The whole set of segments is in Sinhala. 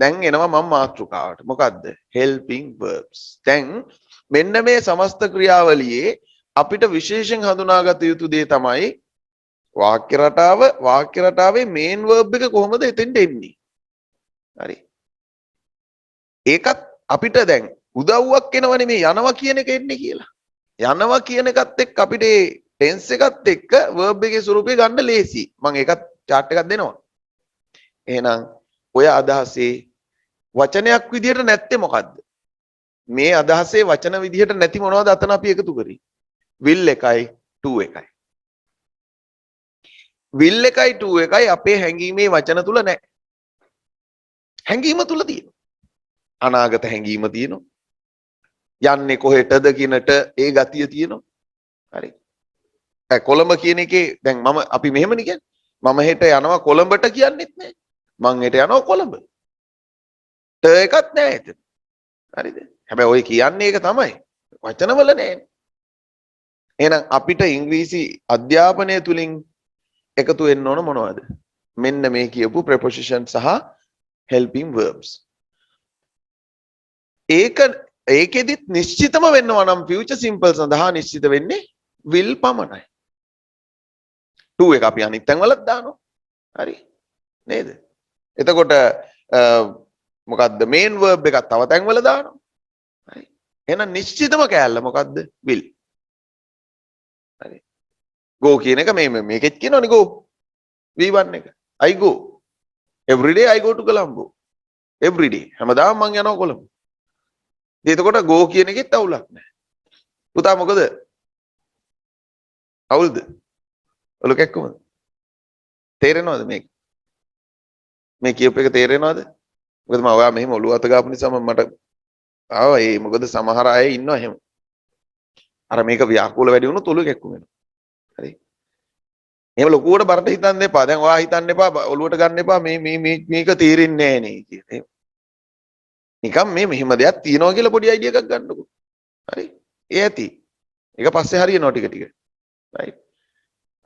දැන් එනවා මම මාතෘකාවට. මොකද්ද? helping verbs. දැන් මෙන්න මේ සමස්ත ක්‍රියාවලියේ අපිට විශේෂයෙන් හඳුනාගත යුතු දේ තමයි වාක්‍ය රටාවේ main verb එක කොහොමද එතෙන්ට එන්නේ? හරි. ඒකත් අපිට දැන් උදව්වක් වෙනවනේ මේ යනවා කියන එක එන්නේ කියලා. යනවා කියන එකත් එක්ක අපිට ටෙන්ස් එකත් එක්ක verb එකේ ස්වරූපය ගන්න ලේසි. මම ඒකත් chart එකක් දෙනවා. එහෙනම් ඔය අදහසේ වචනයක් විදිහට නැත්තේ මොකද්ද? මේ අදහසේ වචන විදිහට නැති මොනවද අතන අපි එකතු කරේ? will එකයි to එකයි. will එකයි to එකයි අපේ හැඟීමේ වචන තුල නැහැ. හැඟීම තුල තියෙනවා. අනාගත හැඟීම තියෙනවා. යන්නේ කොහෙටද කියනට ඒ ගතිය තියෙනවා. හරි. කොළඹ කියන එකේ දැන් අපි මෙහෙමනේ කියන්නේ. මම හෙට යනවා කොළඹට කියන්නෙත් නෑ. මං හෙට යනවා කොළඹ. ට එකක් නෑ එතන. හරිද? හැබැයි ඔය කියන්නේ ඒක තමයි. වචනවල නෑනේ. එහෙනම් අපිට ඉංග්‍රීසි අධ්‍යාපනය තුලින් එකතු වෙන්න ඕන මොනවද? මෙන්න මේ කියපු preposition සහ helping verbs. ඒකෙදිත් නිශ්චිතම වෙන්නවා නම් future simple සඳහා නිශ්චිත වෙන්නේ will පමණයි. to එක අපි අනිත් තැන් වලත් දානවා. හරි. නේද? එතකොට මොකද්ද main verb එකක් තව තැන් වල දානවා. හරි. එහෙනම් නිශ්චිතම කෑල්ල මොකද්ද? will. හරි. go කියන එක මේකෙත් කියනවනේ go. V1 එක. I go. Every day I go to Colombo. Every day. හැමදාම මං යනවා කොළඹ. එතකොට go කියන එකෙත් අවුලක් නැහැ. පුතා මොකද? අවුල්ද? ඔලු කැක්කමද? තේරෙනවද මේක? මේ කියප එක තේරෙනවද? මොකද මම ඔයා මෙහෙම ඔලුව අත ගාපු නිසා මට ආවා ඒ මොකද සමහර අය ඉන්නවා එහෙම. අර මේක ව්‍යාකූල වැඩි වුණොත් ඔලුව කැක්කුම වෙනවා. හරි. එහෙම ලොකුවට බරට හිතන්න එපා. දැන් ඔයා හිතන්න එපා ඔලුවට ගන්න එපා මේක තේරෙන්නේ නැහැ නේ කියලා. නිකම් මෙහෙම දෙයක් තියනවා කියලා පොඩි අයිඩියා එකක් ගන්නකො. හරි. ඒ ඇති. ඒක පස්සේ හරියනවා ටික ටික. right.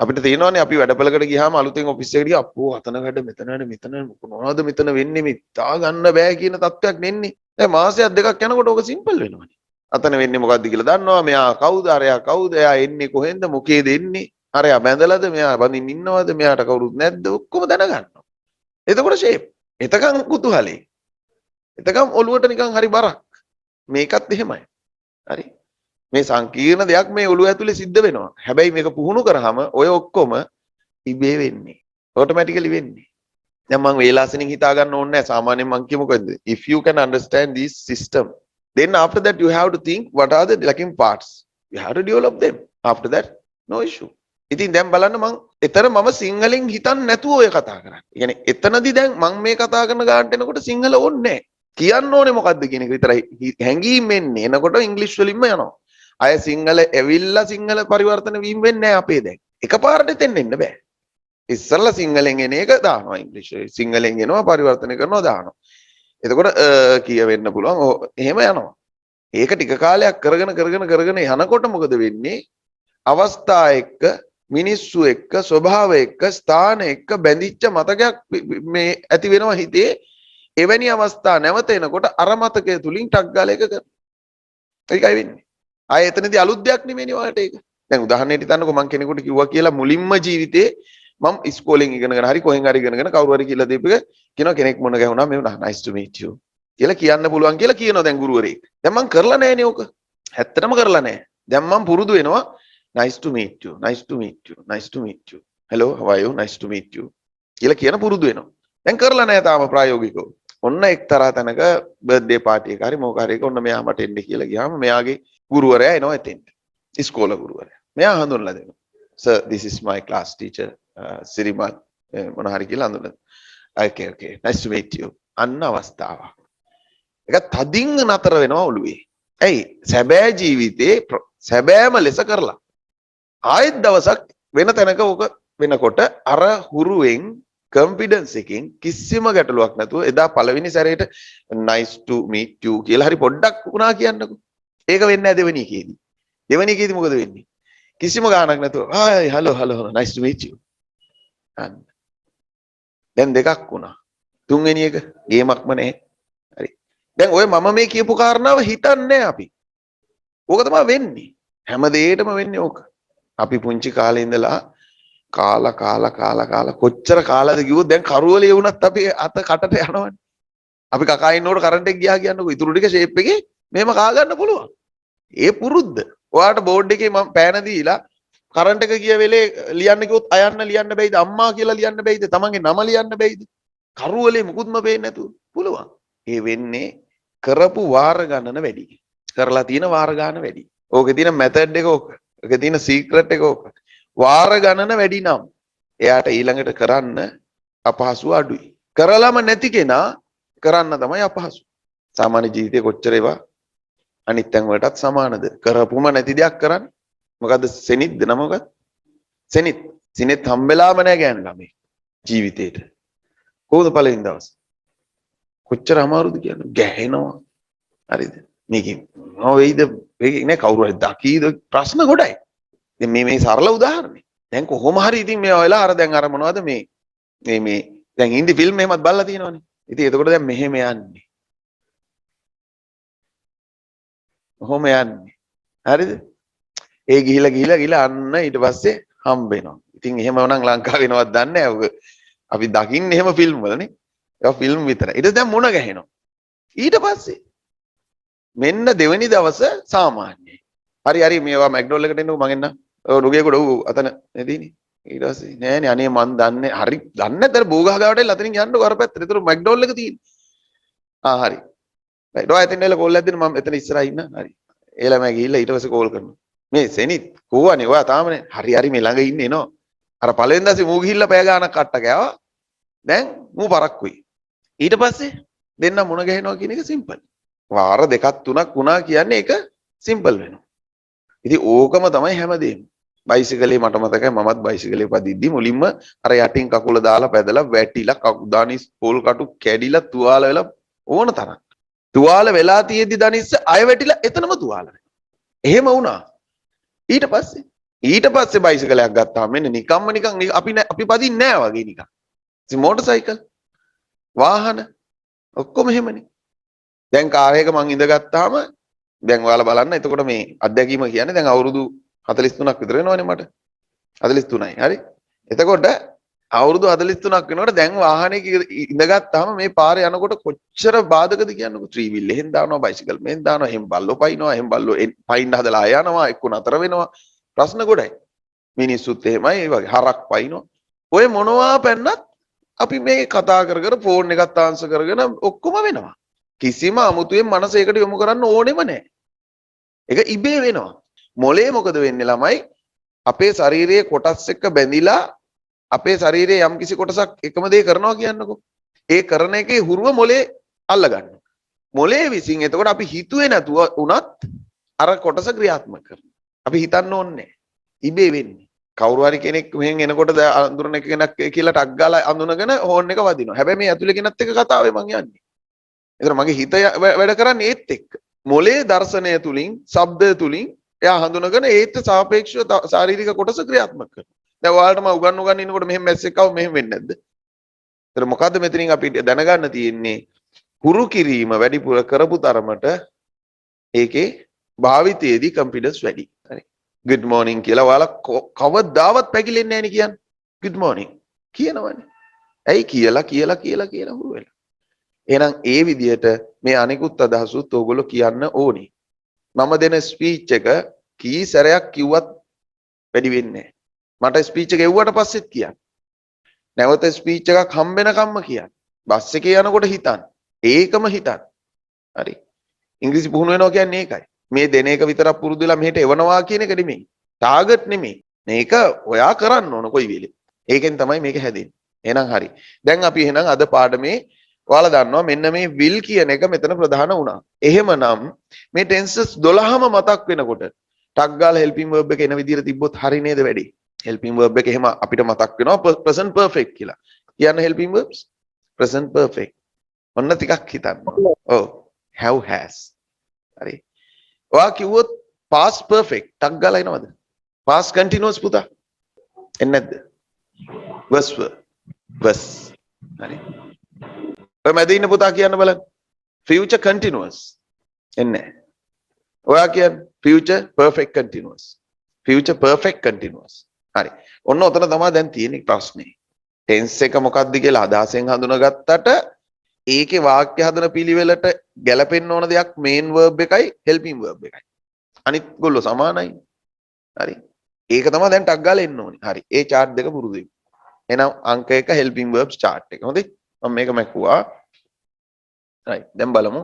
අපිට තේරෙනවානේ අපි වැඩපළකට ගියාම අලුතෙන් ඔෆිස් එකට ගියා අපෝ අතන වැඩ මෙතන මොනවද මෙතන වෙන්නේ මේ තා ගන්න බෑ කියන තත්ත්වයක් නෙන්නේ. දැන් මාසයක් දෙකක් යනකොට ඕක සිම්පල් වෙනවනේ. අතන වෙන්නේ මොකද්ද කියලා දන්නවා. මෙයා කවුද? අරයා කවුද? එයා එන්නේ කොහෙන්ද? මොකේද එන්නේ? අරයා බැඳලාද? මෙයා බඳින්න ඉන්නවද? මෙයාට කවුරුත් නැද්ද? ඔක්කොම දැනගන්නවා. එතකොට ෂේප්. එතකන් කුතුහලයි. එතකම් ඔළුවට නිකන් හරි බරක්. මේකත් එහෙමයි. හරි. මේ සංකීර්ණ දෙයක් මේ ඔළුව ඇතුලේ සිද්ධ වෙනවා. හැබැයි මේක පුහුණු කරාම ඔය ඔක්කොම ඉබේ වෙන්නේ. ඔටෝමැටිකලි වෙන්නේ. දැන් මම වේලාසනින් හිතා ගන්න ඕනේ නැහැ. සාමාන්‍යයෙන් මම කියමුකද? If you can understand this system, then after that you have to think what are the lacking parts. You have to develop them. After that, no issue. ඉතින් දැන් බලන්න මම සිංහලෙන් හිතන්නේ නැතුව ඔය කතා කරන්නේ. ඒ කියන්නේ එතනදී දැන් මම මේ කතා කරන ගානට එනකොට සිංහල ඕනේ නැහැ. කියන්න ඕනේ මොකද්ද කියන එක විතරයි හැංගීම් එන්නේ. එනකොට ඉංග්‍රීසි වලින්ම යනවා. අය සිංහල ඇවිල්ලා සිංහල පරිවර්තන වීම වෙන්නේ නැහැ අපේ දැන්. එකපාරට එතෙන් එන්න බෑ. ඉස්සල්ලා සිංහලෙන් එන එක දානවා ඉංග්‍රීසි. සිංහලෙන් එනවා පරිවර්තන කරනවා දානවා. එතකොට කියවෙන්න පුළුවන්. එහෙම යනවා. ඒක ටික කාලයක් කරගෙන යනකොට මොකද වෙන්නේ? අවස්ථා එක්ක මිනිස්සු එක්ක ස්වභාව එක්ක ස්ථාන එක්ක බැඳිච්ච මතකයක් මේ ඇති වෙනවා හිතේ. එවැනි අවස්ථා නැවත එනකොට අර මතකය තුලින් ටක් ගාලා එක කරනවා. ඒකයි වෙන්නේ. ආයෙ එතනදී අලුත් දෙයක් නෙමෙයිනේ ඔයාලට ඒක. දැන් උදාහරණයක් හිතන්නකෝ මම කෙනෙකුට කිව්වා කියලා මුලින්ම ජීවිතේ මම ඉස්කෝලෙන් ඉගෙනගෙන හරි කොහෙන් හරි ඉගෙනගෙන කවුරු හරි කියලා දීපු එක කියනවා කෙනෙක් මොන ගැහුණා මේ nice to meet you කියලා කියන්න පුළුවන් කියලා කියනවා දැන් ගුරුවරයෙක්. දැන් මම කරලා නැහැනේ ඕක. ඇත්තටම කරලා නැහැ. දැන් මම පුරුදු වෙනවා nice to meet you nice to meet you nice to meet you hello how are you nice to meet you කියලා කියන පුරුදු වෙනවා. දැන් කරලා නැහැ තාම ප්‍රායෝගිකව. ඔන්න එක්තරා තැනක බර්ත්ඩේ පාටි එක හරි මොකක් හරි එක ඔන්න මෙයා මට එන්න කියලා ගියාම මෙයාගේ ගුරුවරයා එනවා එතෙන්ට. ඉස්කෝලේ ගුරුවරයා. මෙයා හඳුන්වලා දෙනවා. Sir this is my class teacher Sirimal මොන හරි කියලා හඳුන්වලා. Okay nice to meet you. අන්න අවස්ථාව. ඒක තදින් නතර වෙනවා ඔළුවේ. ඇයි? සැබෑ ජීවිතේ සැබෑම ලෙස කරලා. ආයෙත් දවසක් වෙන තැනක ඕක වෙනකොට අර හුරුවෙන් confidence එකකින් කිසිම ගැටලුවක් නැතුව එදා පළවෙනි සැරේට nice to meet you කියලා හරි පොඩ්ඩක් වුණා කියන්නකෝ. ඒක වෙන්නේ නැහැ දෙවෙනි එකේදී. දෙවෙනි එකේදී මොකද වෙන්නේ? කිසිම ගාණක් නැතුව hi hello nice to meet you. දැන් දෙකක් වුණා. තුන්වෙනි එක ගේමක්ම නැහැ. හරි. දැන් ඔය මම මේ කියපු කාරණාව හිතන්නේ අපි. ඕක තමයි වෙන්නේ. හැම දෙයකටම වෙන්නේ ඕක. අපි පුංචි කාලේ ඉඳලා කාලා කොච්චර කාලද කිව්වොත් දැන් කරුවලේ වුණත් අපි අත කටට යනවනේ. අපි කකා ඉන්නකොට කරන්ට් එක ගියා කියන්නකො ඉතුරු ටික ෂේප් එකේ මෙහෙම කා ගන්න පුළුවන්. ඒ පුරුද්ද. ඔයාලට බෝඩ් එකේ මම පෑන දීලා කරන්ට් එක ගිය වෙලේ ලියන්න කිව්වොත් අයන්න ලියන්න බැයිද? අම්මා කියලා ලියන්න බැයිද? තමන්ගේ නම ලියන්න බැයිද? කරුවලේ මුකුත්ම පේන්නේ නැතුව පුළුවන්. ඒ වෙන්නේ කරපු වාර ගණන වැඩි. කරලා තියෙන වාර ගණන වැඩි. ඕකේ තියෙන මෙතඩ් එක ඕක. ඒකේ තියෙන සීක්‍රට් එක ඕක. වාර ගණන වැඩි නම් එයාට ඊළඟට කරන්න අපහසුව අඩුයි. කරලම නැති කෙනා කරන්න තමයි අපහසු. සාමාන්‍ය ජීවිතේ කොච්චර ඒවා අනිත් තැන් වලටත් සමානද? කරපුම නැති දෙයක් කරන්න. මොකද්ද සෙනිත්ද නම මොකක්ද? සෙනිත්. සිනෙත් හම්බෙලාම නැහැ ගෑනු ළමයි ජීවිතේට. කොහොමද පළවෙනි දවස්? කොච්චර අමාරුද කියන්නේ ගැහෙනවා. හරිද? මේකේ මොවෙයිද මේකේ නේ කවුරු හරි දකීද ප්‍රශ්න ගොඩයි. දැන් මේ සරල උදාහරණේ. දැන් කොහොම හරි ඉතින් මේ වෙලාව අර දැන් අර මොනවද මේ දැන් හින්දි ෆිල්ම් එහෙමත් බලලා තියෙනවනේ. ඉතින් එතකොට දැන් මෙහෙම යන්නේ. කොහොම යන්නේ. හරිද? ඒ ගිහිලා අන්න ඊට පස්සේ හම්බ වෙනවා. ඉතින් එහෙම වුණනම් ලංකාවේ වෙනවත් දන්නේ නැහැ. අපි දකින්නේ එහෙම ෆිල්ම් වලනේ. ඒක ෆිල්ම් විතරයි. ඊට දැන් මුණ ගැහෙනවා. ඊට පස්සේ මෙන්න දෙවෙනි දවස සාමාන්‍යයි. හරි මේවා මැක්ඩොනල්ඩ් එකට එන්නකො මං එන්න. ඔව් රුගේගොඩ ඔව් අතන නේදීනේ. ඊට පස්සේ නෑනේ අනේ මං දන්නේ හරි දන්නේ නැතර බෝගහ ගාවට එල්ල අතනින් යන්නකො අර පැත්තට. ඒතර මැක්ඩොනල්ඩ් එක තියෙන්නේ. හරි. රයිට්. ඔය එතන එල්ල කෝල් එකක් දෙන්න මම එතන ඉස්සරහා ඉන්න. හරි. ඒ ළමයා ගිහිල්ලා ඊට පස්සේ කෝල් කරනවා. මේ සෙනිත් කෝවනේ ඔයා තාමනේ. හරි මේ ළඟ ඉන්නේ නෝ. අර පළවෙනි දවසේ මූ ගිහිල්ලා පැය ගානක් කට්ට ගෑවා. දැන් මූ පරක්කුයි. ඊට පස්සේ දෙන්න මුණ ගැහෙනවා කියන එක සිම්පල්. වාර දෙකක් තුනක් වුණා කියන්නේ ඒක සිම්පල් වෙනවා. ඉතින් ඕකම තමයි හැමදේම. බයිසිකලේ මට මතකයි මමත් බයිසිකලේ පදිද්දි මුලින්ම අර යටින් කකුල දාලා පැදලා වැටිලා කකුදානිස් පොල් කටු කැඩිලා තුවාල වෙලා ඕන තරම්. තුවාල වෙලා තියෙද්දි දනිස්ස අය වැටිලා එතනම තුවාල වෙනවා. එහෙම වුණා. ඊට පස්සේ බයිසිකලයක් ගත්තාම මෙන්න නිකන් අපි පදින්නේ නැහැ වගේ නිකන්. ඉතින් මෝටර් සයිකල් වාහන ඔක්කොම එහෙමනේ. දැන් කාර් එක මං ඉඳගත්තාම දැන් ඔයාලා බලන්න එතකොට මේ අත්දැකීම කියන්නේ දැන් අවුරුදු 43ක් විතර වෙනවනේ මට 43යි හරි එතකොට අවුරුදු 43ක් වෙනකොට දැන් වාහනයක ඉඳගත්තාම මේ පාරේ යනකොට කොච්චර බාධකද කියන්නකෝ ත්‍රී වීල් එහෙන් දානවා බයිසිකල් මෙහෙන් දානවා එහෙන් බල්ලෝ පයින්නවා එහෙන් බල්ලෝ පයින්න හදලා ආය යනවා එක්ක නතර වෙනවා ප්‍රශ්න ගොඩයි මිනිස්සුත් එහෙමයි ඒ වගේ හරක් පයින්නවා ඔය මොනවා පැන්නත් අපි මේ කතා කර කර ෆෝන් එකත් ආන්සර් කරගෙන ඔක්කොම වෙනවා කිසිම අමුතුවෙන් මනසේකට යොමු කරන්න ඕනෙම නැහැ. ඒක ඉබේ වෙනවා. මොලේ මොකද වෙන්නේ ළමයි? අපේ ශරීරයේ කොටස් එක්ක බැඳිලා අපේ ශරීරයේ යම් කිසි කොටසක් එකම දේ කරනවා කියන්නකෝ. ඒ කරන එකේ හුරුව මොලේ අල්ල ගන්නවා. මොලේ විසින් එතකොට අපි හිතුවේ නැතුව උනත් අර කොටස ක්‍රියාත්මක කරනවා. අපි හිතන්න ඕනේ ඉබේ වෙන්නේ. කවුරු හරි කෙනෙක් මෙහෙන් එනකොට අඳුරන කෙනෙක් කියලා ටක් ගාලා අඳුනගෙන හෝන් එක වදිනවා. හැබැයි මේ ඇතුලේ කෙනත් එක්ක කතාවේ මං යන්නේ. ඒතර මගේ හිත වැඩ කරන්නේ ඒත් එක්ක. මොලේ දර්ශනය තුලින්, ශබ්දය තුලින් එයා හඳුනගෙන ඒත් සාපේක්ෂව ශාරීරික කොටස ක්‍රියාත්මක කරනවා. දැන් ඔයාලට මම උගන්වගෙන ඉන්නකොට මෙහෙම මැස් එකක් ආව මෙහෙම වෙන්නේ නැද්ද? ඒතර මොකද්ද මෙතනින් අපි දැනගන්න තියෙන්නේ? හුරු කිරීම වැඩිපුර කරපු තරමට ඒකේ භාවිතයේදී කොන්ෆිඩන්ස් වැඩි. හරි. good morning කියලා ඔයාලා කවදාවත් පැකිලෙන්නේ නැහැ නේ කියන්නේ. good morning කියනවනේ. ඇයි කියලා හුරු වෙලා. එහෙනම් ඒ විදිහට මේ අනිකුත් අදහසුත් ඕගොල්ලෝ කියන්න ඕනේ. මම දෙන ස්පීච් එක කී සැරයක් කිව්වත් වැඩි වෙන්නේ නැහැ. මට ස්පීච් එක එව්වට පස්සෙත් කියන්න. නැවත ස්පීච් එකක් හම්බෙනකම්ම කියන්න. බස් එකේ යනකොට හිතන්න. ඒකම හිතන්න. හරි. ඉංග්‍රීසි පුහුණු වෙනවා කියන්නේ ඒකයි. මේ දෙන එක විතරක් පුරුදු වෙලා මෙහෙට එවනවා කියන එක නෙමෙයි. ටාගට් නෙමෙයි. මේක ඔයා කරන්න ඕන කොයි වෙලේ. ඒකෙන් තමයි මේක හැදෙන්නේ. එහෙනම් හරි. දැන් අපි එහෙනම් අද පාඩමේ ඔයාලා දන්නවා මෙන්න මේ will කියන එක මෙතන ප්‍රධාන වුණා. එහෙමනම් මේ tenses 12ම මතක් වෙනකොට ටක් ගාලා helping verb එක එන විදිහට තිබ්බොත් හරි නේද වැඩි? helping verb එක එහෙම අපිට මතක් වෙනවා present perfect කියලා. කියන්න helping verbs present perfect. ඔන්න ටිකක් හිතන්න. ඔව් have has. හරි. ඔයා කිව්වොත් past perfect ටක් ගාලා එනවද? past continuous පුතා. එන්නේ නැද්ද? was. හරි. ඔය මැද ඉන්න පුතා කියන්න බලන්න. future continuous එන්නේ. ඔයා කියන්නේ future perfect continuous. future perfect continuous. හරි. ඔන්න ඔතන තමයි දැන් තියෙන ප්‍රශ්නේ. tense එක මොකක්ද කියලා අදහසෙන් හඳුනාගත්තට ඒකේ වාක්‍ය හදන පිළිවෙලට ගැලපෙන්න ඕන දෙයක් main verb එකයි helping verb එකයි. අනිත් ගොල්ලෝ සමානයි. හරි. ඒක තමයි දැන් ටක් ගාලා එන්න ඕනේ. හරි. ඒ chart දෙක පුරුදු වෙන්න. එහෙනම් අංක 1 helping verbs chart එක. හොඳයි. මම මේක මැකුවා. right. දැන් බලමු.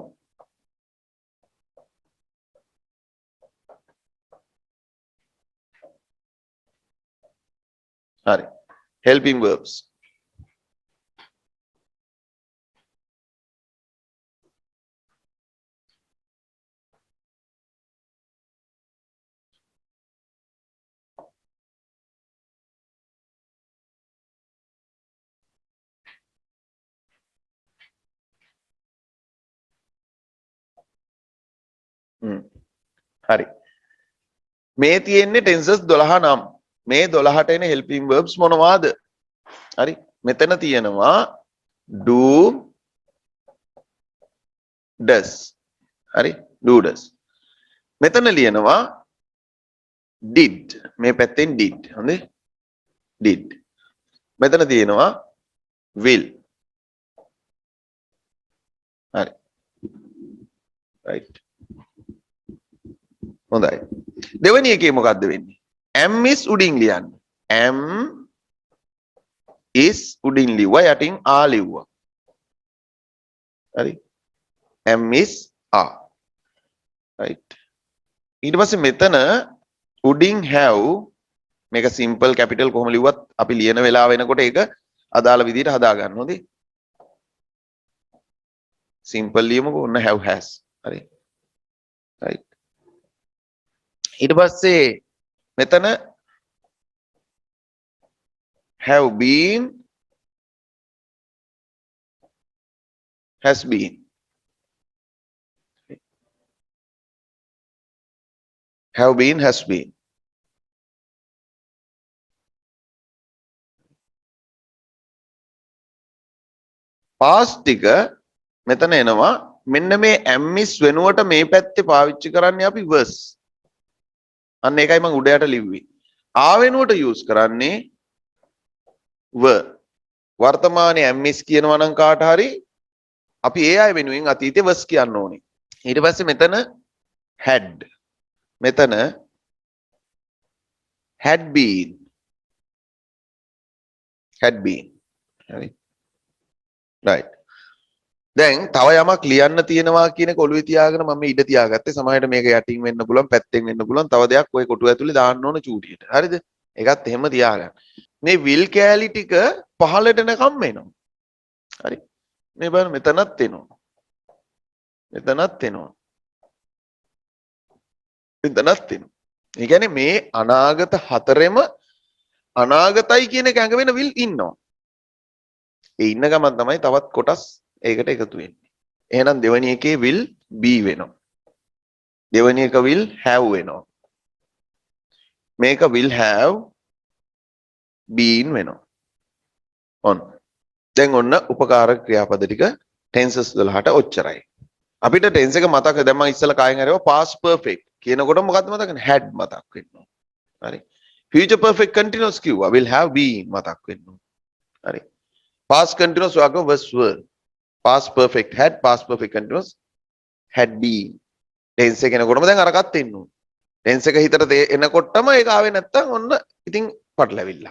හරි. helping verbs. හරි. මේ තියෙන්නේ tenses 12 නම්. මේ 12ට එන helping verbs මොනවාද? හරි. මෙතන තියෙනවා do does. හරි. do does. මෙතන ලියනවා did. මේ පැත්තෙන් did. හොඳේ? did. මෙතන තියෙනවා will. හරි. right. හොඳයි. දෙවෙනි එකේ මොකද්ද වෙන්නේ? am is උඩින් ලියන්න. am is උඩින් ලිව්වා යටින් are ලිව්වා. හරි. am is are. right. ඊට පස්සේ මෙතන උඩින් have මේක simple capital කොහොම ලිව්වත් අපි ලියන වෙලාව වෙනකොට ඒක අදාළ විදිහට හදා ගන්න හොඳේ. simple ලියමුකෝ ඔන්න have has. හරි. right. ඊට පස්සේ මෙතන have been has been. have been has been. past එක මෙතන එනවා මෙන්න මේ am is වෙනුවට මේ පැත්තේ පාවිච්චි කරන්නේ අපි was. අන්න ඒකයි මම උඩ යට ලිව්වේ. ආ වෙනුවට use කරන්නේ were. වර්තමානයේ am is කියනවා නම් කාට හරි අපි ඒ අය වෙනුවෙන් අතීතේ was කියන්න ඕනේ. ඊට පස්සේ මෙතන had. මෙතන had been. had been. හරි. right. දැන් තව යමක් ලියන්න තියෙනවා කියන එක ඔළුවේ තියාගෙන මම ඉඩ තියාගත්තේ. සමහරවිට මේක යටින් වෙන්න පුළුවන්, පැත්තෙන් වෙන්න පුළුවන්. තව දෙයක් ඔය කොටුව ඇතුලේ දාන්න ඕන චූටියට. හරිද? ඒකත් එහෙම තියාගන්න. මේ will කෑලි ටික පහළට එනකම් එනවා. හරි. මේ බලන්න මෙතනත් එනවා. මෙතනත් එනවා. මෙතනත් එනවා. ඒ කියන්නේ මේ අනාගත හතරෙම අනාගතයි කියන එක ඇඟ වෙන will ඉන්නවා. ඒ ඉන්න ගමන් තමයි තවත් කොටස් ඒකට එකතු වෙන්නේ. එහෙනම් දෙවෙනි එකේ will be වෙනවා. දෙවෙනි එක will have වෙනවා. මේක will have been වෙනවා. ඔන්න. දැන් ඔන්න උපකාරක ක්‍රියාපද ටික tenses 12ට ඔච්චරයි. අපිට tense එක මතක දැන් මම ඉස්සෙල්ලා කායෙන් හරිව past perfect කියනකොට මොකද්ද මතක වෙන්නේ? had මතක් වෙනවා. හරි. future perfect continuous කිව්වා will have been මතක් වෙනවා. හරි. past continuous වග was were. past perfect had, past perfect continuous had been. tense එක එනකොටම දැන් අරකට එන්න ඕනේ. tense එක හිතට එනකොටම ඒක ආවේ නැත්තම් ඔන්න ඉතින් පටලැවිල්ල.